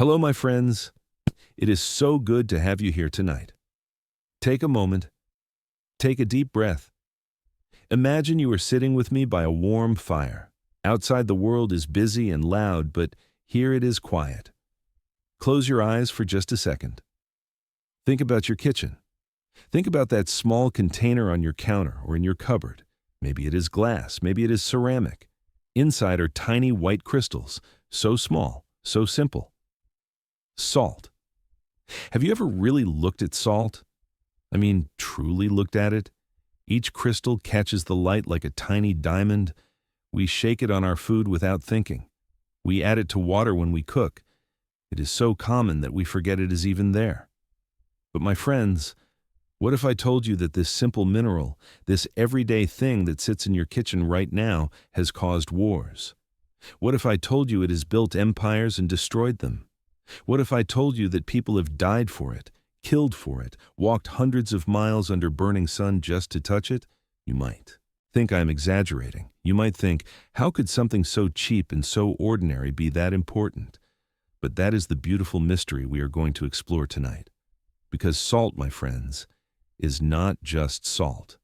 Hello, my friends. It is so good to have you here tonight. Take a moment, take a deep breath. Imagine you are sitting with me by a warm fire. Outside the world is busy and loud, but here it is quiet. Close your eyes for just a second. Think about your kitchen. Think about that small container on your counter or in your cupboard. Maybe it is glass, maybe it is ceramic. Inside are tiny white crystals, so small, so simple. Salt. Have you ever really looked at salt? I mean, truly looked at it? Each crystal catches the light like a tiny diamond. We shake it on our food without thinking. We add it to water when we cook. It is so common that we forget it is even there. But my friends, what if I told you that this simple mineral, this everyday thing that sits in your kitchen right now, has caused wars? What if I told you it has built empires and destroyed them? What if I told you that people have died for it, killed for it, walked hundreds of miles under burning sun just to touch it? You might think I'm exaggerating. You might think, how could something so cheap and so ordinary be that important? But that is the beautiful mystery we are going to explore tonight. Because salt, my friends, is not just salt.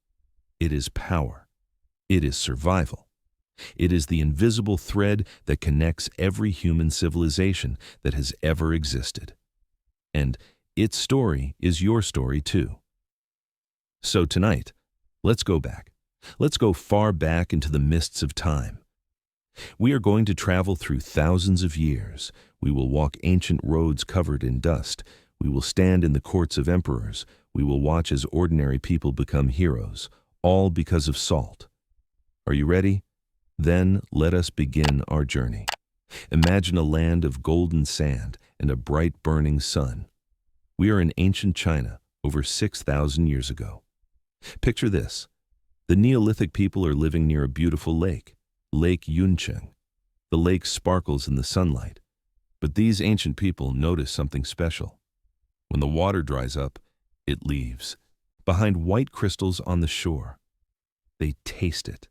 It is power. It is survival. It is the invisible thread that connects every human civilization that has ever existed. And its story is your story too. So tonight, let's go back. Let's go far back into the mists of time. We are going to travel through thousands of years. We will walk ancient roads covered in dust. We will stand in the courts of emperors. We will watch as ordinary people become heroes, all because of salt. Are you ready? Then let us begin our journey. Imagine a land of golden sand and a bright burning sun. We are in ancient China over 6,000 years ago. Picture this. The Neolithic people are living near a beautiful lake, Lake Yuncheng. The lake sparkles in the sunlight. But these ancient people notice something special. When the water dries up, it leaves behind white crystals on the shore. They taste it.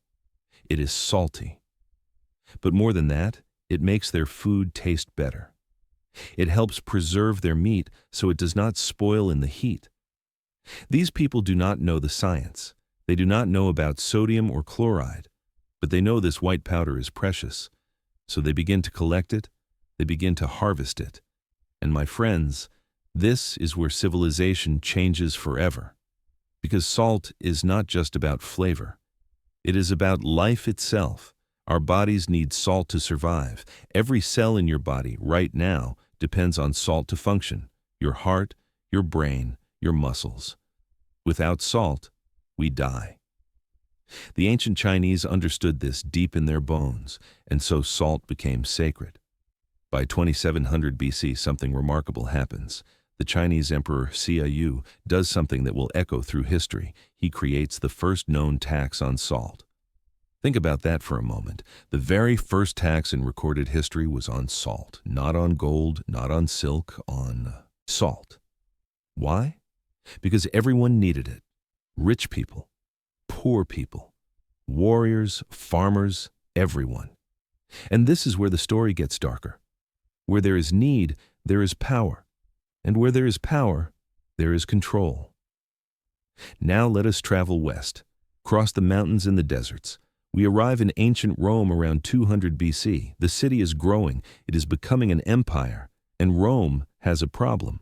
It is salty. But more than that, it makes their food taste better. It helps preserve their meat so it does not spoil in the heat. These people do not know the science. They do not know about sodium or chloride, but they know this white powder is precious. So they begin to collect it, they begin to harvest it. And my friends, this is where civilization changes forever. Because salt is not just about flavor. It is about life itself. Our bodies need salt to survive. Every cell in your body right now depends on salt to function. Your heart, your brain, your muscles. Without salt, we die. The ancient Chinese understood this deep in their bones, and so salt became sacred. By 2700 BC, something remarkable happens. The Chinese Emperor Xiaoyu does something that will echo through history. He creates the first known tax on salt. Think about that for a moment. The very first tax in recorded history was on salt, not on gold, not on silk, on salt. Why? Because everyone needed it. Rich people, poor people, warriors, farmers, everyone. And this is where the story gets darker. Where there is need, there is power. And where there is power, there is control. Now let us travel west, cross the mountains and the deserts. We arrive in ancient Rome around 200 BC. The city is growing, it is becoming an empire, and Rome has a problem.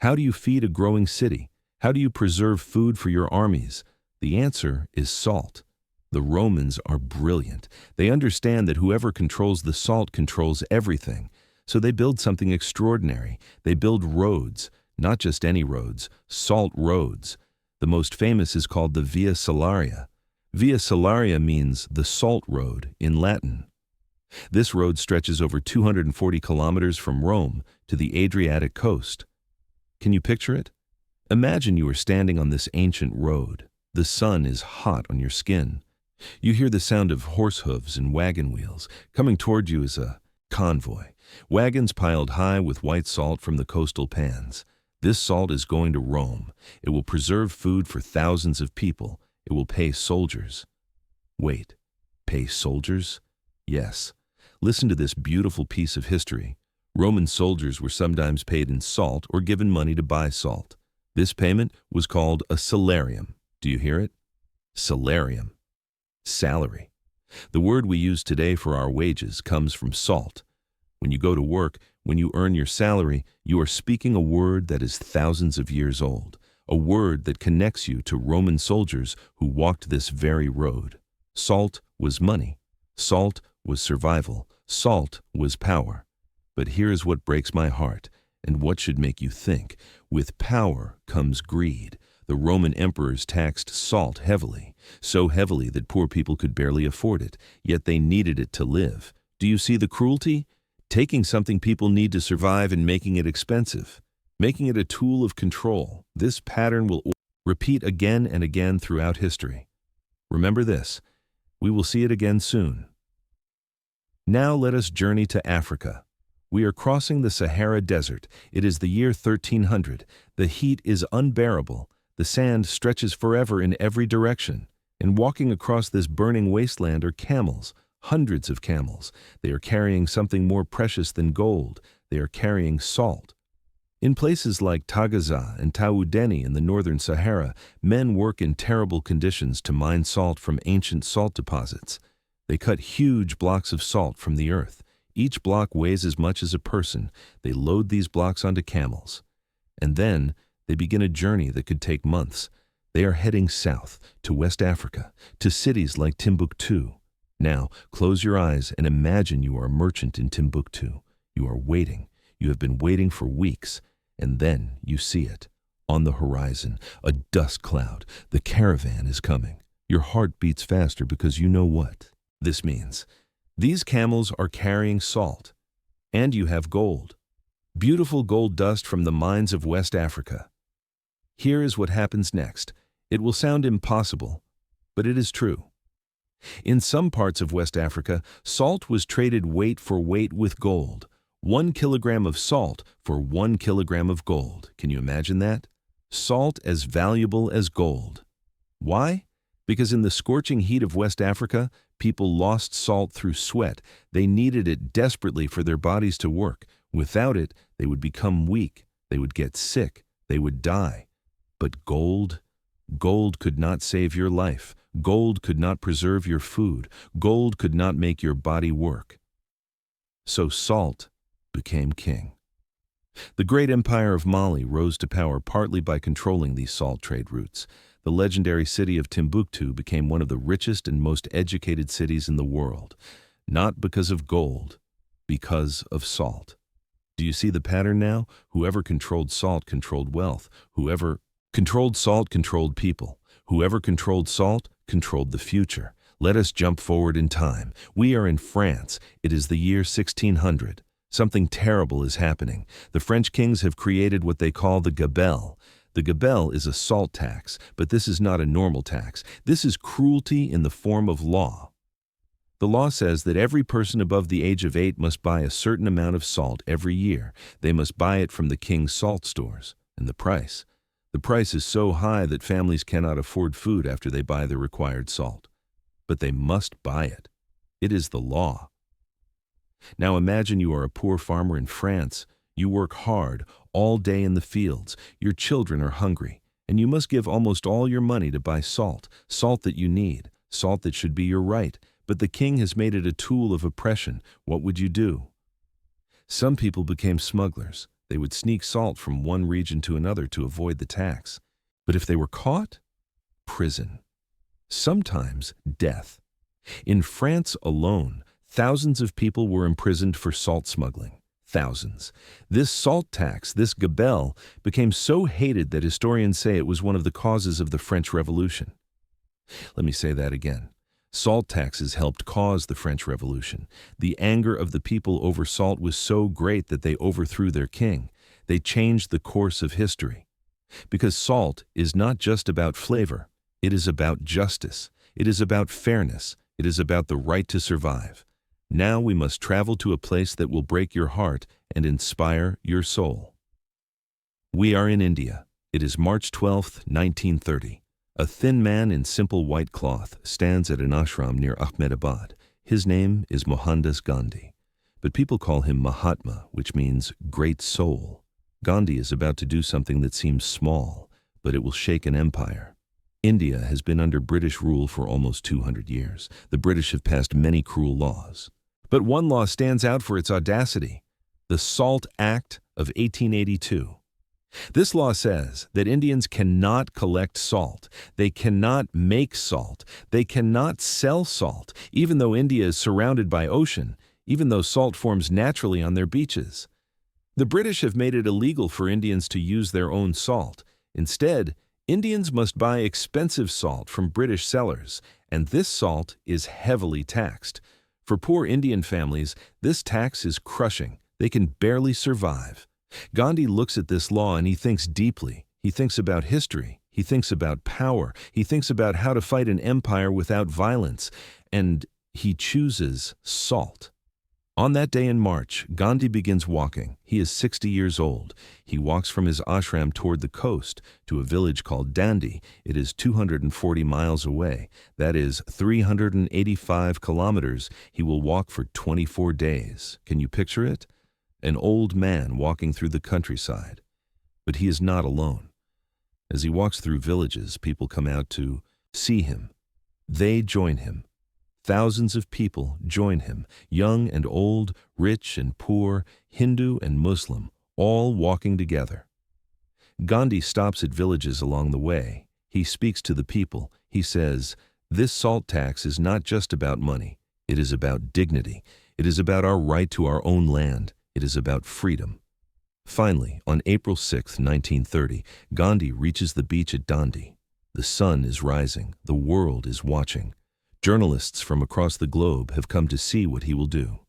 How do you feed a growing city? How do you preserve food for your armies? The answer is salt. The Romans are brilliant. They understand that whoever controls the salt controls everything. So they build something extraordinary. They build roads, not just any roads, salt roads. The most famous is called the Via Salaria. Via Salaria means the salt road in Latin. This road stretches over 240 kilometers from Rome to the Adriatic coast. Can you picture it? Imagine you are standing on this ancient road. The sun is hot on your skin. You hear the sound of horse hooves and wagon wheels. Coming toward you is a convoy. Wagons piled high with white salt from the coastal pans. This salt is going to Rome. It will preserve food for thousands of people. It will pay soldiers. Wait, pay soldiers? Yes. Listen to this beautiful piece of history. Roman soldiers were sometimes paid in salt or given money to buy salt. This payment was called a salarium. Do you hear it? Salarium. Salary. The word we use today for our wages comes from salt. When you go to work, when you earn your salary, you are speaking a word that is thousands of years old, a word that connects you to Roman soldiers who walked this very road. Salt was money. Salt was survival. Salt was power. But here is what breaks my heart, and what should make you think. With power comes greed. The Roman emperors taxed salt heavily, so heavily that poor people could barely afford it, yet they needed it to live. Do you see the cruelty? Taking something people need to survive and making it expensive, making it a tool of control. This pattern will repeat again and again throughout history. Remember this, we will see it again soon. Now let us journey to Africa. We are crossing the Sahara Desert. It is the year 1300. The heat is unbearable. The sand stretches forever in every direction. And walking across this burning wasteland are camels, hundreds of camels. They are carrying something more precious than gold. They are carrying salt. In places like Tagaza and Taoudeni in the northern Sahara, men work in terrible conditions to mine salt from ancient salt deposits. They cut huge blocks of salt from the earth. Each block weighs as much as a person. They load these blocks onto camels. And then they begin a journey that could take months. They are heading south to West Africa, to cities like Timbuktu. Now, close your eyes and imagine you are a merchant in Timbuktu. You are waiting. You have been waiting for weeks. And then you see it. On the horizon, a dust cloud. The caravan is coming. Your heart beats faster because you know what this means. These camels are carrying salt. And you have gold. Beautiful gold dust from the mines of West Africa. Here is what happens next. It will sound impossible, but it is true. In some parts of West Africa, salt was traded weight for weight with gold. 1 kilogram of salt for 1 kilogram of gold. Can you imagine that? Salt as valuable as gold. Why? Because in the scorching heat of West Africa, people lost salt through sweat. They needed it desperately for their bodies to work. Without it, they would become weak. They would get sick. They would die. But gold could not save your life. Gold could not preserve your food. Gold could not make your body work. So salt became king. The great empire of Mali rose to power partly by controlling these salt trade routes. The legendary city of Timbuktu became one of the richest and most educated cities in the world, not because of gold, because of salt. Do you see the pattern now? Whoever controlled salt controlled wealth. Whoever controlled salt controlled people. Whoever controlled salt controlled the future. Let us jump forward in time. We are in France. It is the year 1600. Something terrible is happening. The French kings have created what they call the gabelle. The gabelle is a salt tax, but this is not a normal tax. This is cruelty in the form of law. The law says that every person above the age of 8 must buy a certain amount of salt every year. They must buy it from the king's salt stores. And the price? The price is so high that families cannot afford food after they buy the required salt. But they must buy it. It is the law. Now imagine you are a poor farmer in France. You work hard all day in the fields. Your children are hungry, and you must give almost all your money to buy salt, salt that you need, salt that should be your right. But the king has made it a tool of oppression. What would you do? Some people became smugglers. They would sneak salt from one region to another to avoid the tax. But if they were caught, prison. Sometimes death. In France alone, thousands of people were imprisoned for salt smuggling. Thousands. This salt tax, this gabelle, became so hated that historians say it was one of the causes of the French Revolution. Let me say that again. Salt taxes helped cause the French Revolution. The anger of the people over salt was so great that they overthrew their king. They changed the course of history. Because salt is not just about flavor. It is about justice. It is about fairness. It is about the right to survive. Now we must travel to a place that will break your heart and inspire your soul. We are in India. It is March 12, 1930. A thin man in simple white cloth stands at an ashram near Ahmedabad. His name is Mohandas Gandhi. But people call him Mahatma, which means great soul. Gandhi is about to do something that seems small, but it will shake an empire. India has been under British rule for almost 200 years. The British have passed many cruel laws. But one law stands out for its audacity: the Salt Act of 1882. This law says that Indians cannot collect salt, they cannot make salt, they cannot sell salt, even though India is surrounded by ocean, even though salt forms naturally on their beaches. The British have made it illegal for Indians to use their own salt. Instead, Indians must buy expensive salt from British sellers, and this salt is heavily taxed. For poor Indian families, this tax is crushing. They can barely survive. Gandhi looks at this law and he thinks deeply. He thinks about history. He thinks about power. He thinks about how to fight an empire without violence. And he chooses salt. On that day in March, Gandhi begins walking. He is 60 years old. He walks from his ashram toward the coast to a village called Dandi. It is 240 miles away. That is 385 kilometers. He will walk for 24 days. Can you picture it? An old man walking through the countryside. But he is not alone. As he walks through villages, people come out to see him. They join him. Thousands of people join him, young and old, rich and poor, Hindu and Muslim, all walking together. Gandhi stops at villages along the way. He speaks to the people. He says, "This salt tax is not just about money. It is about dignity. It is about our right to our own land. It is about freedom." Finally, on April 6, 1930, Gandhi reaches the beach at Dandi. The sun is rising. The world is watching. Journalists from across the globe have come to see what he will do.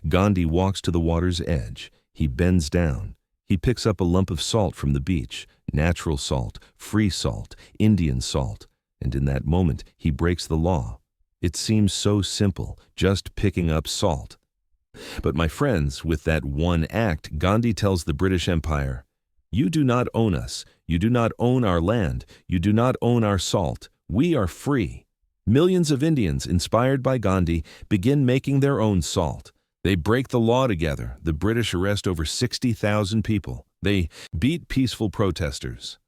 Gandhi walks to the water's edge. He bends down. He picks up a lump of salt from the beach, natural salt, free salt, Indian salt, and in that moment he breaks the law. It seems so simple, just picking up salt. But my friends, with that one act, Gandhi tells the British Empire, "You do not own us. You do not own our land. You do not own our salt. We are free." Millions of Indians, inspired by Gandhi, begin making their own salt. They break the law together. The British arrest over 60,000 people. They beat peaceful protesters.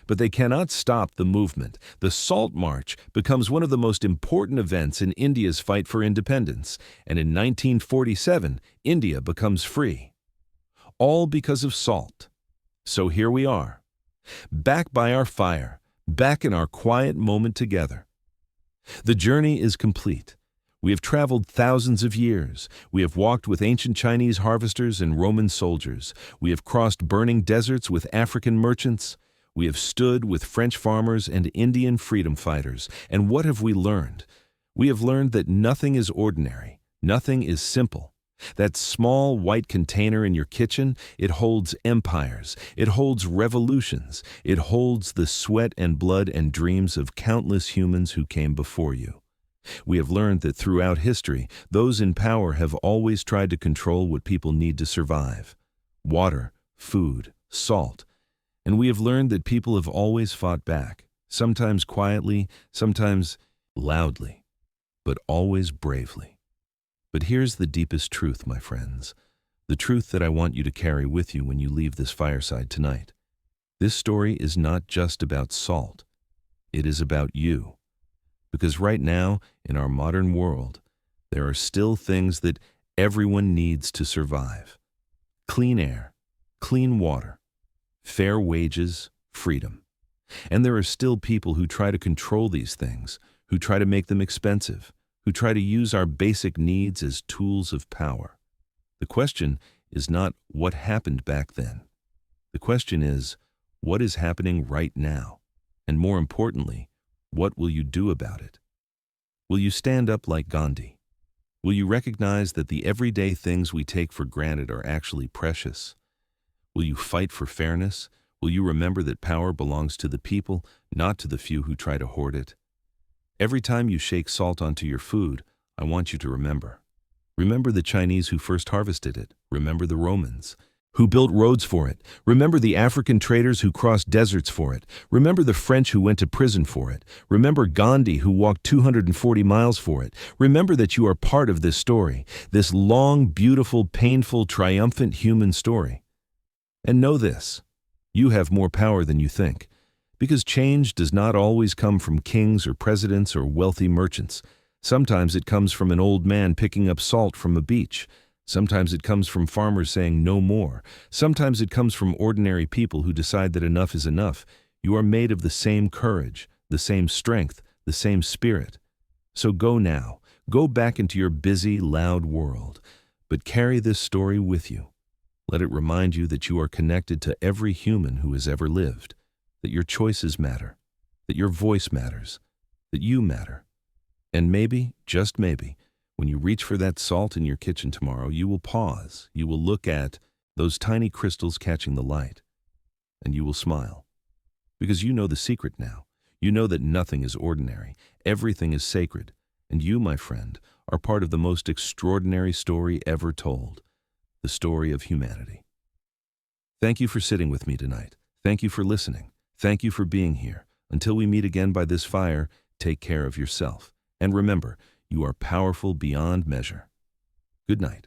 But they cannot stop the movement. The Salt March becomes one of the most important events in India's fight for independence, and in 1947, India becomes free. All because of salt. So here we are, back by our fire, back in our quiet moment together. The journey is complete. We have traveled thousands of years. We have walked with ancient Chinese harvesters and Roman soldiers. We have crossed burning deserts with African merchants. We have stood with French farmers and Indian freedom fighters. And what have we learned? We have learned that nothing is ordinary. Nothing is simple. That small white container in your kitchen, it holds empires. It holds revolutions. It holds the sweat and blood and dreams of countless humans who came before you. We have learned that throughout history, those in power have always tried to control what people need to survive: water, food, salt. And we have learned that people have always fought back, sometimes quietly, sometimes loudly, but always bravely. But here's the deepest truth, my friends, the truth that I want you to carry with you when you leave this fireside tonight. This story is not just about salt. It is about you. Because right now, in our modern world, there are still things that everyone needs to survive: clean air, clean water, fair wages, freedom. And there are still people who try to control these things, who try to make them expensive, who try to use our basic needs as tools of power. The question is not what happened back then. The question is, what is happening right now? And more importantly, what will you do about it? Will you stand up like Gandhi? Will you recognize that the everyday things we take for granted are actually precious? Will you fight for fairness? Will you remember that power belongs to the people, not to the few who try to hoard it? Every time you shake salt onto your food, I want you to remember. Remember the Chinese who first harvested it. Remember the Romans. who built roads for it. Remember the African traders who crossed deserts for it. Remember the French who went to prison for it. Remember Gandhi who walked 240 miles for it. Remember that you are part of this story, this long, beautiful, painful, triumphant human story. And know this, you have more power than you think, because change does not always come from kings or presidents or wealthy merchants. Sometimes it comes from an old man picking up salt from a beach. Sometimes it comes from farmers saying no more. Sometimes it comes from ordinary people who decide that enough is enough. You are made of the same courage, the same strength, the same spirit. So go now. Go back into your busy, loud world. But carry this story with you. Let it remind you that you are connected to every human who has ever lived, that your choices matter, that your voice matters, that you matter. And maybe, just maybe, when you reach for that salt in your kitchen tomorrow, you will pause, you will look at those tiny crystals catching the light, and you will smile. Because you know the secret now. You know that nothing is ordinary, everything is sacred, and you, my friend, are part of the most extraordinary story ever told, the story of humanity. Thank you for sitting with me tonight. Thank you for listening. Thank you for being here. Until we meet again by this fire, take care of yourself. And remember, you are powerful beyond measure. Good night.